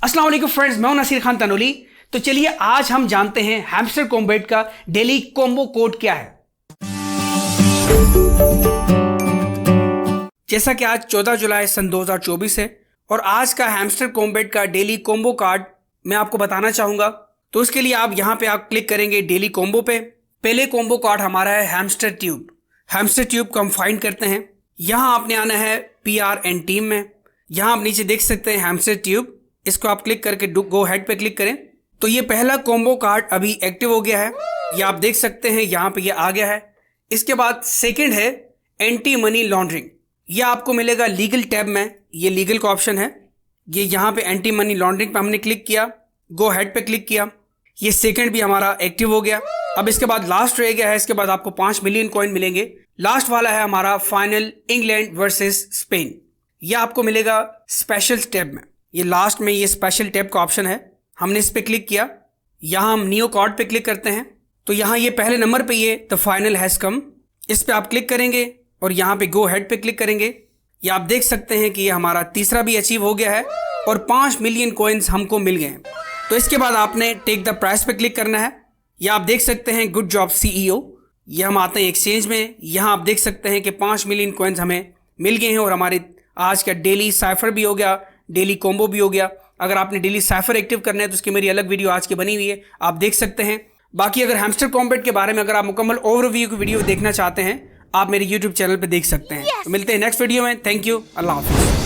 अस्सलाम वालेकुम फ्रेंड्स, मैं हूं नसीर खान तनोली। तो चलिए आज हम जानते हैं हैमस्टर कॉम्बैट का डेली कॉम्बो कोड क्या है। जैसा कि आज 14 जुलाई सन 2024 है और आज का हैमस्टर कॉम्बैट का डेली कॉम्बो कार्ड मैं आपको बताना चाहूंगा। तो उसके लिए आप यहां पे आप क्लिक करेंगे डेली कॉम्बो पे। पहले कॉम्बो कार्ड हमारा है हैमस्टर ट्यूब। हैमस्टर ट्यूब को हम फाइंड करते हैं। यहां आपने आना है PRN टीम में। यहां आप नीचे देख सकते हैं हैमस्टर ट्यूब, इसको आप क्लिक करके गो हेड पे क्लिक करें तो ये पहला कॉम्बो कार्ड अभी एक्टिव हो गया है। ये आप देख सकते हैं यहाँ पे ये आ गया है। इसके बाद सेकंड है एंटी मनी लॉन्ड्रिंग। ये आपको मिलेगा लीगल टैब में, ये लीगल का ऑप्शन है। ये यहाँ पे एंटी मनी लॉन्ड्रिंग पे हमने क्लिक किया, गो हेड पे क्लिक किया, ये सेकंड भी हमारा एक्टिव हो गया। अब इसके बाद लास्ट रह गया है, इसके बाद आपको 5 मिलियन कॉइन मिलेंगे। लास्ट वाला है हमारा फाइनल इंग्लैंड वर्सेस स्पेन। यह आपको मिलेगा स्पेशल टैब में। ये लास्ट में ये स्पेशल टैब का ऑप्शन है, हमने इस पे क्लिक किया। यहाँ हम न्यू कार्ड पे क्लिक करते हैं तो यहाँ ये पहले नंबर पे ये द फाइनल हैज कम, इस पे आप क्लिक करेंगे और यहाँ पे गो हेड पे क्लिक करेंगे। ये आप देख सकते हैं कि ये हमारा तीसरा भी अचीव हो गया है और 5 मिलियन कॉइन्स हमको मिल गए हैं। तो इसके बाद आपने टेक द प्राइस पे क्लिक करना है। ये आप देख सकते हैं गुड जॉब CEO। ये हम आते हैं एक्सचेंज में। यहाँ आप देख सकते हैं कि 5 मिलियन कॉइन्स हमें मिल गए हैं और हमारे आज का डेली साइफर भी हो गया, डेली कॉम्बो भी हो गया। अगर आपने डेली साइफर एक्टिव करना है तो उसकी मेरी अलग वीडियो आज की बनी हुई है, आप देख सकते हैं। बाकी अगर हैमस्टर कॉम्बैट के बारे में अगर आप मुकम्मल ओवरव्यू की वीडियो देखना चाहते हैं आप मेरे YouTube चैनल पे देख सकते हैं। तो मिलते हैं नेक्स्ट वीडियो में। थैंक यू, अल्लाह हाफिज़।